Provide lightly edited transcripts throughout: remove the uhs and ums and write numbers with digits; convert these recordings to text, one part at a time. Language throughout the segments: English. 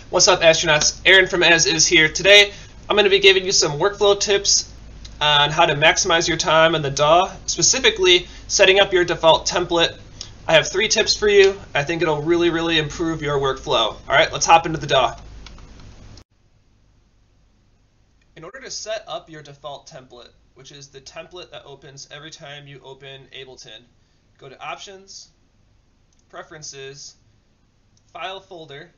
What's up, astronauts? Aaron from As Is here. Today, I'm going to be giving you some workflow tips on how to maximize your time in the DAW, specifically setting up your default template. I have 3 tips for you. I think it'll really improve your workflow. All right, let's hop into the DAW. In order to set up your default template, which is the template that opens every time you open Ableton, go to Options, Preferences, File Folder,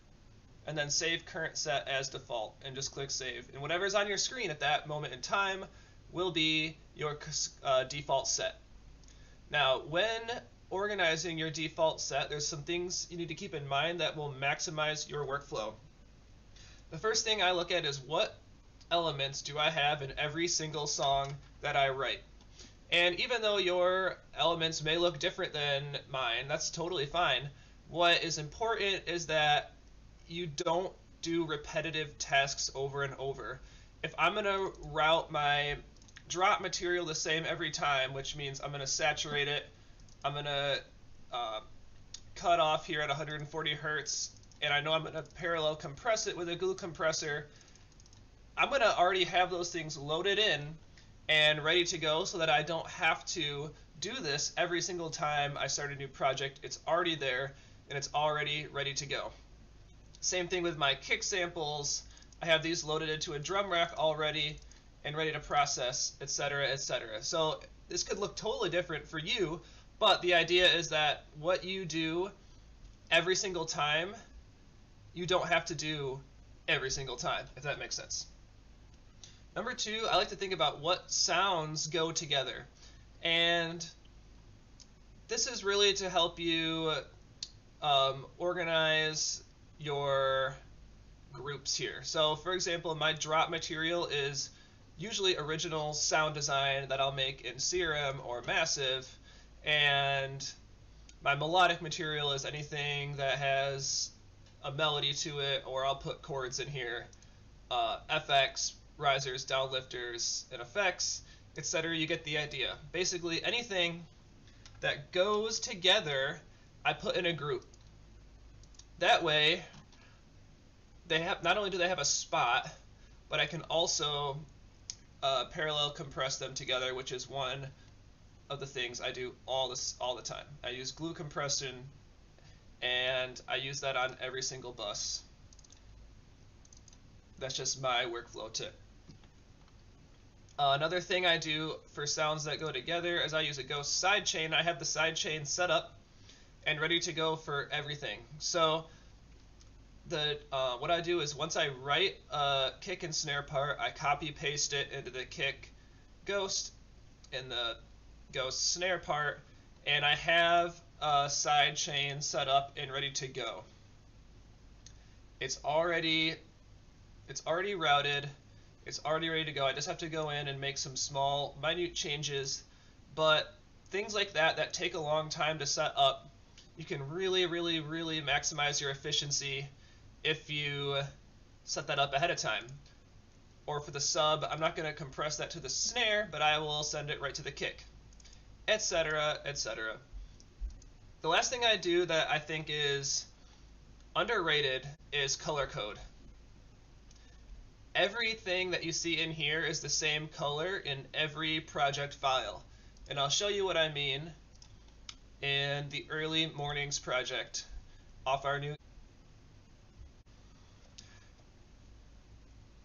and then Save Current Set as Default, and just click Save. And whatever's on your screen at that moment in time will be your default set. Now, when organizing your default set, there's some things you need to keep in mind that will maximize your workflow. The first thing I look at is what elements do I have in every single song that I write. And even though your elements may look different than mine, that's totally fine. What is important is that you don't do repetitive tasks over and over. If I'm going to route my drop material the same every time, which means I'm going to saturate it, I'm going to cut off here at 140 Hertz, and I know I'm going to parallel compress it with a glue compressor, I'm going to already have those things loaded in and ready to go so that I don't have to do this every single time I start a new project. It's already there and it's already ready to go. Same thing with my kick samples. I have these loaded into a drum rack already and ready to process, etc., etc. So this could look totally different for you, but the idea is that what you do every single time, you don't have to do every single time, if that makes sense. Number 2, I like to think about what sounds go together. And this is really to help you organize your groups here. So for example, my drop material is usually original sound design that I'll make in Serum or Massive, and my melodic material is anything that has a melody to it, or I'll put chords in here, FX, risers, downlifters, and effects, etc. You get the idea. Basically anything that goes together I put in a group. That way, they have not only do they have a spot, but I can also parallel compress them together, which is one of the things I do all the time. I use glue compression, and I use that on every single bus. That's just my workflow tip. Another thing I do for sounds that go together is I use a Ghost sidechain. I have the sidechain set up and ready to go for everything. So what I do is once I write a kick and snare part, I copy paste it into the kick Ghost and the Ghost snare part, and I have a sidechain set up and ready to go. It's already routed. It's already ready to go. I just have to go in and make some small, minute changes. But things like that take a long time to set up, you can really maximize your efficiency if you set that up ahead of time. Or for the sub, I'm not going to compress that to the snare, but I will send it right to the kick, etc., etc. The last thing I do that I think is underrated is color code. Everything that you see in here is the same color in every project file. And I'll show you what I mean in the Early Mornings project off our new.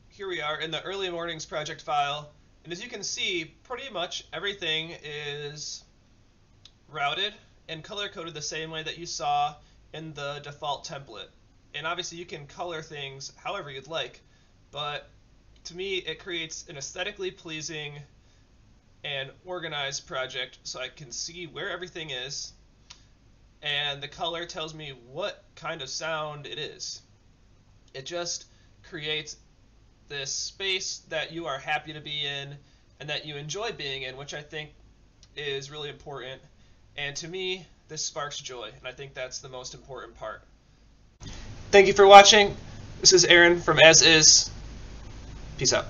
Here we are in the Early Mornings project file, and as you can see, pretty much everything is routed and color coded the same way that you saw in the default template. And obviously you can color things however you'd like, but to me it creates an aesthetically pleasing and organized project so I can see where everything is, and the color tells me what kind of sound it is. It just creates this space that you are happy to be in and that you enjoy being in, which I think is really important. And to me, this sparks joy, and I think that's the most important part. Thank you for watching. This is Aaron from As Is. Peace out.